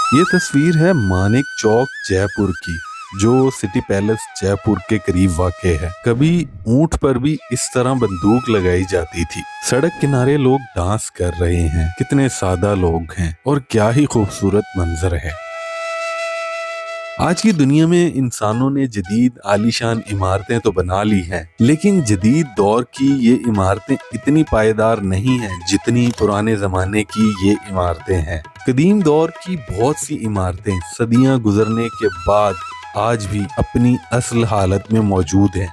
ये तस्वीर है मानिक चौक जयपुर की, जो सिटी पैलेस जयपुर के करीब वाक़ है। कभी ऊंट पर भी इस तरह बंदूक लगाई जाती थी। सड़क किनारे लोग डांस कर रहे हैं। कितने सादा लोग हैं और क्या ही खूबसूरत मंजर है। आज की दुनिया में इंसानों ने जदीद आलीशान इमारतें तो बना ली हैं, लेकिन जदीद दौर की ये इमारतें इतनी पायदार नहीं हैं जितनी पुराने जमाने की ये इमारतें हैं। कदीम दौर की बहुत सी इमारतें सदियां गुजरने के बाद आज भी अपनी असल हालत में मौजूद हैं।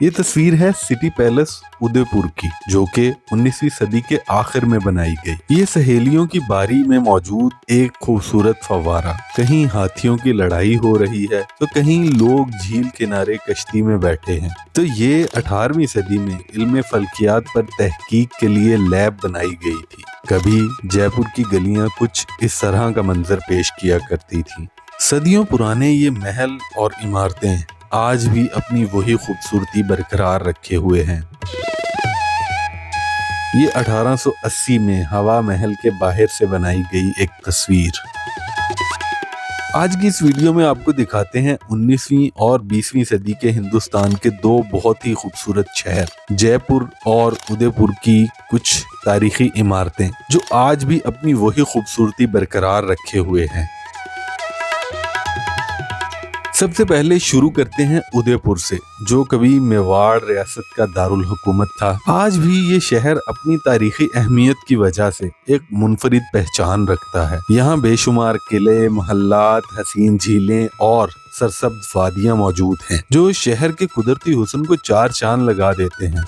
ये तस्वीर है सिटी पैलेस उदयपुर की, जो कि 19वीं सदी के आखिर में बनाई गई। ये सहेलियों की बारी में मौजूद एक खूबसूरत फव्वारा। कहीं हाथियों की लड़ाई हो रही है तो कहीं लोग झील किनारे कश्ती में बैठे हैं। तो ये 18वीं सदी में इल्म फल्कियात पर तहकीक के लिए लैब बनाई गई थी। कभी जयपुर की गलियां कुछ इस तरह का मंजर पेश किया करती थी। सदियों पुराने ये महल और इमारतें आज भी अपनी वही खूबसूरती बरकरार रखे हुए हैं। ये 1880 में हवा महल के बाहर से बनाई गई एक तस्वीर। आज की इस वीडियो में आपको दिखाते हैं 19वीं और 20वीं सदी के हिंदुस्तान के दो बहुत ही खूबसूरत शहर जयपुर और उदयपुर की कुछ तारीखी इमारतें जो आज भी अपनी वही खूबसूरती बरकरार रखे हुए हैं। सबसे पहले शुरू करते हैं उदयपुर से, जो कभी मेवाड़ रियासत का दारुल हुकूमत था। आज भी ये शहर अपनी तारीखी अहमियत की वजह से एक मुनफरिद पहचान रखता है। यहाँ बेशुमार किले, महल्लात, हसीन झीलें और सरसब्ज वादियाँ मौजूद हैं, जो शहर के कुदरती हुस्न को चार चांद लगा देते हैं।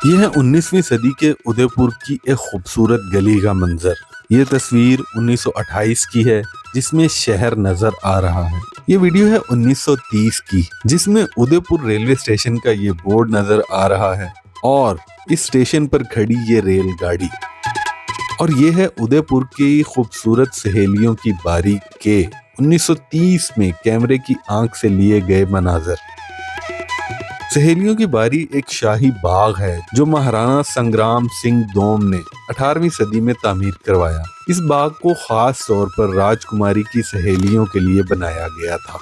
यह है 19वीं सदी के उदयपुर की एक खूबसूरत गली का मंजर। ये तस्वीर 1928 की है, जिसमें शहर नजर आ रहा है। ये वीडियो है 1930 की, जिसमें उदयपुर रेलवे स्टेशन का ये बोर्ड नजर आ रहा है और इस स्टेशन पर खड़ी ये रेलगाड़ी। और ये है उदयपुर की खूबसूरत सहेलियों की बारी के 1930 में कैमरे की आंख से लिए गए मनाजर। सहेलियों की बारी एक शाही बाग है जो महाराणा संग्राम सिंह दोम ने 18वीं सदी में तामीर करवाया। इस बाग को खास तौर पर राजकुमारी की सहेलियों के लिए बनाया गया था।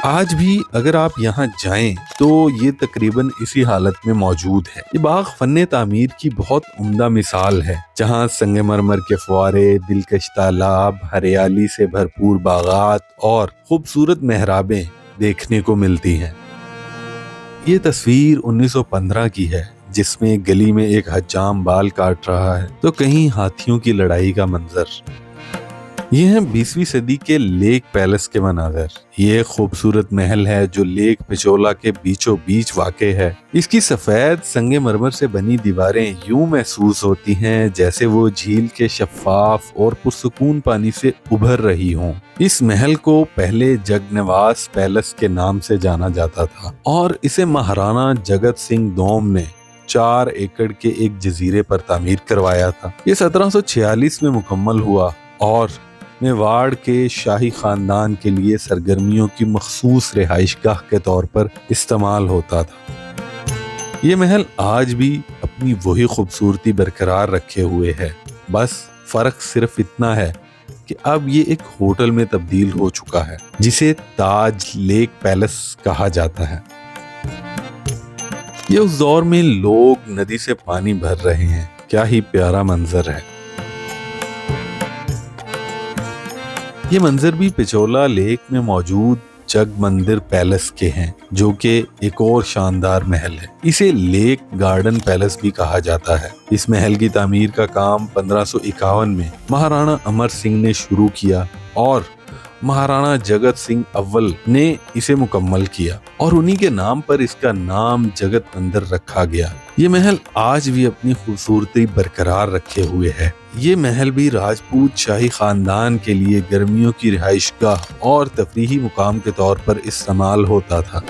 आज भी अगर आप यहाँ जाएं तो ये तकरीबन इसी हालत में मौजूद है। ये बाग फन्ने तामीर की बहुत उम्दा मिसाल है, जहाँ संगमरमर के फुआरे, दिलकश तालाब, हरियाली से भरपूर बागात और खूबसूरत मेहराबें देखने को मिलती हैं। ये तस्वीर 1915 की है, जिसमें गली में एक हज्जाम बाल काट रहा है तो कहीं हाथियों की लड़ाई का मंजर। ये है 20वीं सदी के लेक पैलेस के मनाजर। ये एक खूबसूरत महल है जो लेक पिचोला के बीचों बीच वाक़े है। इसकी सफेद संगमरमर से बनी दीवारें यूं महसूस होती हैं जैसे वो झील के शफाफ और पुरसुकून पानी से उभर रही हों। इस महल को पहले जगनिवास पैलेस के नाम से जाना जाता था और इसे महाराणा जगत सिंह दोम ने 4 एकड़ के एक जजीरे पर तामीर करवाया था। ये 1746 में मुकम्मल हुआ और मेवाड़ के शाही खानदान के लिए सरगर्मियों की मखसूस रिहाइशगाह के तौर पर इस्तेमाल होता था। ये महल आज भी अपनी वही खूबसूरती बरकरार रखे हुए है। बस फर्क सिर्फ इतना है कि अब ये एक होटल में तब्दील हो चुका है, जिसे ताज लेक पैलेस कहा जाता है। ये उस दौर में लोग नदी से पानी भर रहे हैं। क्या ही प्यारा मंजर है। ये मंजर भी पिचोला लेक में मौजूद जग मंदिर पैलेस के हैं, जो कि एक और शानदार महल है। इसे लेक गार्डन पैलेस भी कहा जाता है। इस महल की तामीर का काम 1551 में महाराणा अमर सिंह ने शुरू किया और महाराणा जगत सिंह अव्वल ने इसे मुकम्मल किया और उन्हीं के नाम पर इसका नाम जगत मंदिर रखा गया। ये महल आज भी अपनी खूबसूरती बरकरार रखे हुए है। ये महल भी राजपूत शाही खानदान के लिए गर्मियों की रिहाइशगाह और तफरीही मुकाम के तौर पर इस्तेमाल होता था।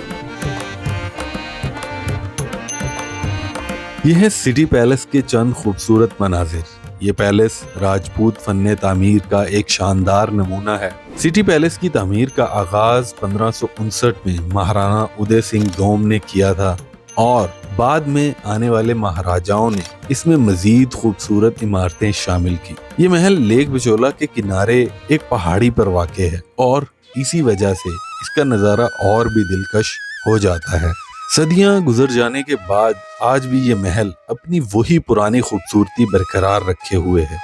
यह है सिटी पैलेस के चंद खूबसूरत मनाजिर। ये पैलेस राजपूत फन्ने तामीर का एक शानदार नमूना है। सिटी पैलेस की तामीर का आगाज 1559 में महाराणा उदय सिंह दोम ने किया था और بعد میں آنے والے مہاراجاؤں نے اس میں مزید خوبصورت عمارتیں شامل کی۔ یہ محل لیک بچولا کے کنارے ایک پہاڑی پر واقع ہے اور اسی وجہ سے اس کا نظارہ اور بھی دلکش ہو جاتا ہے۔ صدیاں گزر جانے کے بعد آج بھی یہ محل اپنی وہی پرانی خوبصورتی برقرار رکھے ہوئے ہے۔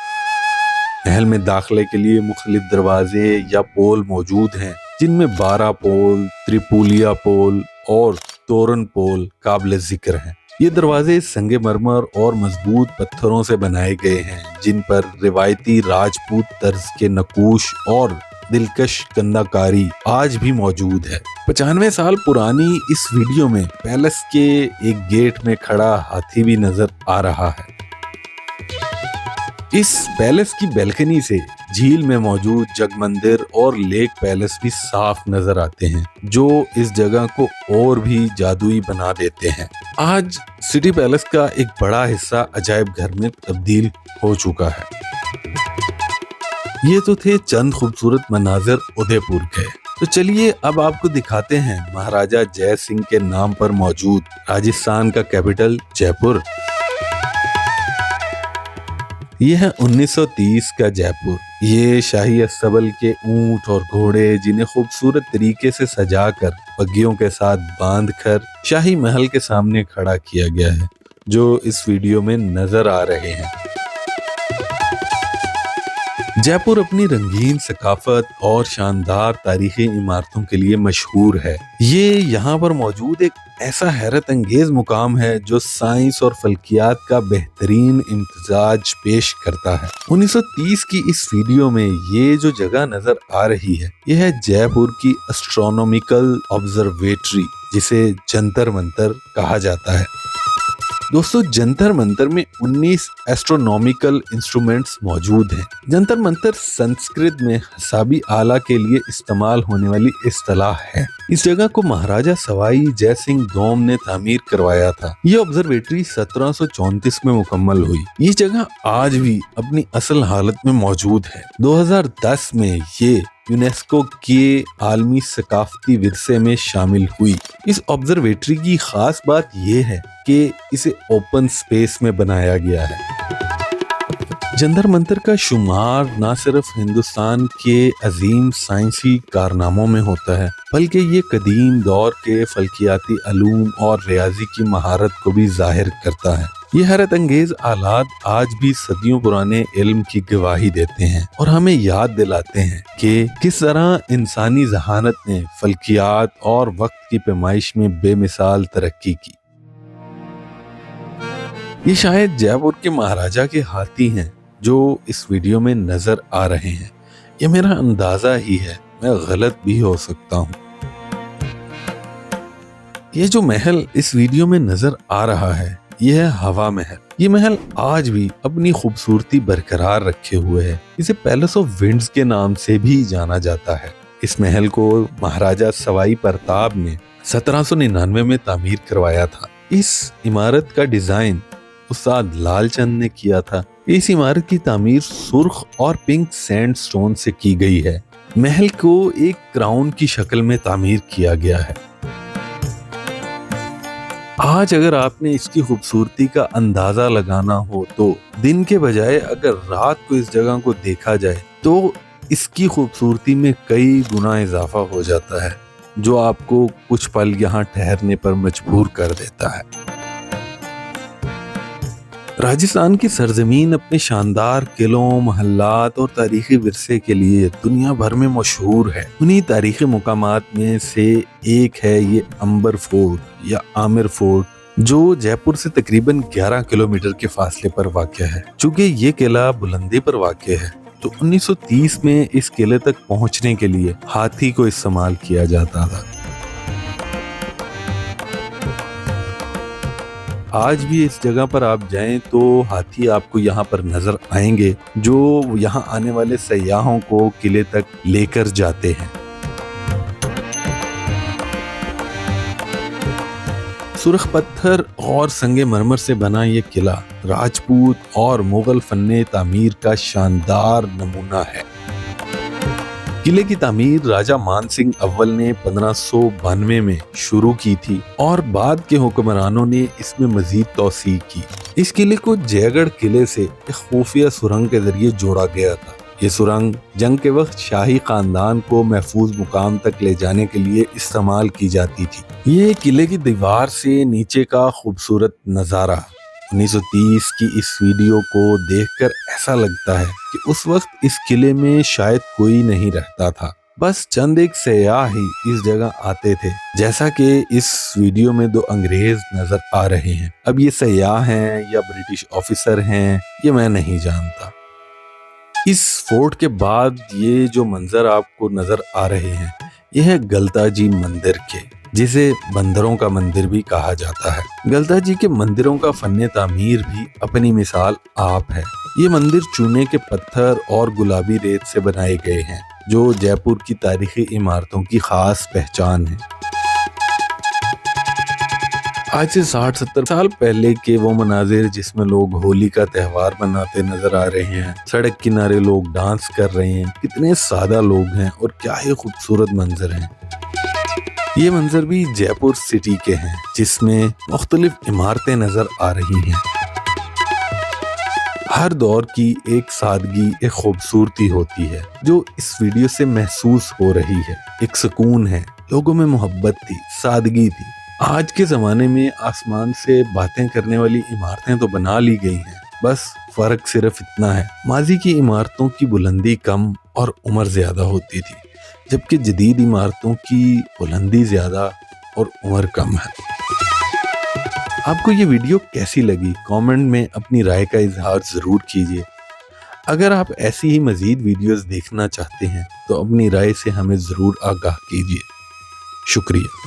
محل میں داخلے کے لیے مختلف دروازے یا پول موجود ہیں، جن میں 12 پول، تریپولیا پول اور تورن پول قابل ذکر ہیں۔ یہ دروازے سنگ مرمر اور مضبوط پتھروں سے بنائے گئے ہیں، جن پر روایتی راجپوت طرز کے نقوش اور دلکش کندہ کاری آج بھی موجود ہے۔ 95 سال پرانی اس ویڈیو میں پیلس کے ایک گیٹ میں کھڑا ہاتھی بھی نظر آ رہا ہے۔ اس پیلس کی بیلکنی سے جھیل میں موجود جگ مندر اور لیک پیلس بھی صاف نظر آتے ہیں، جو اس جگہ کو اور بھی جادوئی بنا دیتے ہیں۔ آج سٹی پیلس کا ایک بڑا حصہ عجائب گھر میں تبدیل ہو چکا ہے۔ یہ تو تھے چند خوبصورت مناظر ادے پور کے۔ تو چلیے اب آپ کو دکھاتے ہیں مہاراجہ جے سنگھ کے نام پر موجود راجستھان کا کیپٹل جے پور۔ یہ ہے 1930 کا جے پور۔ یہ شاہی استبل کے اونٹ اور گھوڑے، جنہیں خوبصورت طریقے سے سجا کر پگیوں کے ساتھ باندھ کر شاہی محل کے سامنے کھڑا کیا گیا ہے، جو اس ویڈیو میں نظر آ رہے ہیں۔ جے پور اپنی رنگین ثقافت اور شاندار تاریخی عمارتوں کے لیے مشہور ہے۔ یہ یہاں پر موجود ایک ایسا حیرت انگیز مقام ہے جو سائنس اور فلکیات کا بہترین امتزاج پیش کرتا ہے۔ 1930 کی اس ویڈیو میں یہ جو جگہ نظر آ رہی ہے، یہ ہے جے پور کی اسٹرونومیکل آبزرویٹری، جسے جنتر منتر کہا جاتا ہے۔ دوستو، جنتر منتر میں 19 ایسٹرونومیکل انسٹرومنٹس موجود ہیں۔ جنتر منتر سنسکرت میں حسابی آلہ کے لیے استعمال ہونے والی اصطلاح ہے۔ اس جگہ کو مہاراجہ سوائی جے سنگھ دوم نے تعمیر کروایا تھا۔ یہ آبزرویٹری 1734 میں مکمل ہوئی۔ یہ جگہ آج بھی اپنی اصل حالت میں موجود ہے۔ 2010 میں یہ یونیسکو کے عالمی ثقافتی ورثے میں شامل ہوئی۔ اس آبزرویٹری کی خاص بات یہ ہے کہ اسے اوپن سپیس میں بنایا گیا ہے۔ جنتر منتر کا شمار نہ صرف ہندوستان کے عظیم سائنسی کارناموں میں ہوتا ہے، بلکہ یہ قدیم دور کے فلکیاتی علوم اور ریاضی کی مہارت کو بھی ظاہر کرتا ہے۔ یہ حیرت انگیز آلات آج بھی صدیوں پرانے علم کی گواہی دیتے ہیں اور ہمیں یاد دلاتے ہیں کہ کس طرح انسانی ذہانت نے فلکیات اور وقت کی پیمائش میں بے مثال ترقی کی۔ یہ شاید جے پور کے مہاراجہ کے ہاتھی ہیں جو اس ویڈیو میں نظر آ رہے ہیں۔ یہ میرا اندازہ ہی ہے، میں غلط بھی ہو سکتا ہوں۔ یہ جو محل اس ویڈیو میں نظر آ رہا ہے، یہ ہے ہوا محل۔ یہ محل آج بھی اپنی خوبصورتی برقرار رکھے ہوئے ہے۔ اسے پیلس آف ونڈز کے نام سے بھی جانا جاتا ہے۔ اس محل کو مہاراجہ سوائی پرتاپ نے 1799 میں تعمیر کروایا تھا۔ اس عمارت کا ڈیزائن استاد لال چند نے کیا تھا۔ اس عمارت کی تعمیر سرخ اور پنک سینڈ سٹون سے کی گئی ہے۔ محل کو ایک کراؤن کی شکل میں تعمیر کیا گیا ہے۔ آج اگر آپ نے اس کی خوبصورتی کا اندازہ لگانا ہو تو دن کے بجائے اگر رات کو اس جگہ کو دیکھا جائے تو اس کی خوبصورتی میں کئی گنا اضافہ ہو جاتا ہے، جو آپ کو کچھ پل یہاں ٹھہرنے پر مجبور کر دیتا ہے۔ راجستھان کی سرزمین اپنے شاندار قلعوں، محلات اور تاریخی ورثے کے لیے دنیا بھر میں مشہور ہے۔ انہی تاریخی مقامات میں سے ایک ہے یہ امبر فورٹ یا عامر فورٹ، جو جے پور سے تقریباً 11 کلومیٹر کے فاصلے پر واقع ہے۔ چونکہ یہ قلعہ بلندی پر واقع ہے تو 1930 میں اس قلعے تک پہنچنے کے لیے ہاتھی کو استعمال کیا جاتا تھا۔ آج بھی اس جگہ پر آپ جائیں تو ہاتھی آپ کو یہاں پر نظر آئیں گے، جو یہاں آنے والے سیاحوں کو قلعے تک لے کر جاتے ہیں۔ سرخ پتھر اور سنگ مرمر سے بنا یہ قلعہ راجپوت اور مغل فن تعمیر کا شاندار نمونہ ہے۔ किले की तामीर राजा मान सिंह अव्वल ने 1592 में शुरू की थी और बाद के हुक्मरानों ने इसमें मजीद तौसीक की। इस किले को जयगढ़ किले से एक खुफिया सुरंग के जरिए जोड़ा गया था। ये सुरंग जंग के वक्त शाही खानदान को महफूज मुकाम तक ले जाने के लिए इस्तेमाल की जाती थी। ये किले की दीवार से नीचे का खूबसूरत नज़ारा 1930 की इस वीडियो को देखकर ऐसा लगता है कि उस वक्त इस किले में शायद कोई नहीं रहता था, बस चंद एक सयाह ही इस जगह आते थे। जैसा कि इस वीडियो में 2 अंग्रेज नजर आ रहे हैं। अब ये सयाह हैं या ब्रिटिश ऑफिसर हैं ये मैं नहीं जानता। इस फोर्ट के बाद ये जो मंजर आपको नजर आ रहे हैं ये है गलता जी मंदिर के, जिसे बंदरों का मंदिर भी कहा जाता है। गलता जी के मंदिरों का फन्ने तामीर भी अपनी मिसाल आप है। ये मंदिर चूने के पत्थर और गुलाबी रेत से बनाए गए हैं, जो जयपुर की तारीखी इमारतों की खास पहचान है। आज से 60-70 साल पहले के वो मनाजिर जिसमें लोग होली का त्यौहार मनाते नजर आ रहे हैं, सड़क किनारे लोग डांस कर रहे हैं, कितने सादा लोग हैं और क्या ही खूबसूरत मंजर हैं। ये मंजर भी जयपुर सिटी के हैं, जिसमें मुख्तलिफ इमारतें नजर आ रही हैं। हर दौर की एक सादगी, एक खूबसूरती होती है जो इस वीडियो से महसूस हो रही है। एक सुकून है, लोगों में मोहब्बत थी, सादगी थी। आज के ज़माने में आसमान से बातें करने वाली इमारतें तो बना ली गई हैं, बस फ़र्क सिर्फ इतना है, माजी की इमारतों की बुलंदी कम और उम्र ज़्यादा होती थी, जबकि जदीद इमारतों की बुलंदी ज़्यादा और उम्र कम है। आपको ये वीडियो कैसी लगी? कमेंट में अपनी राय का इजहार ज़रूर कीजिए। अगर आप ऐसी ही मज़ीद वीडियोज़ देखना चाहते हैं तो अपनी राय से हमें ज़रूर आगाह कीजिए। शुक्रिया।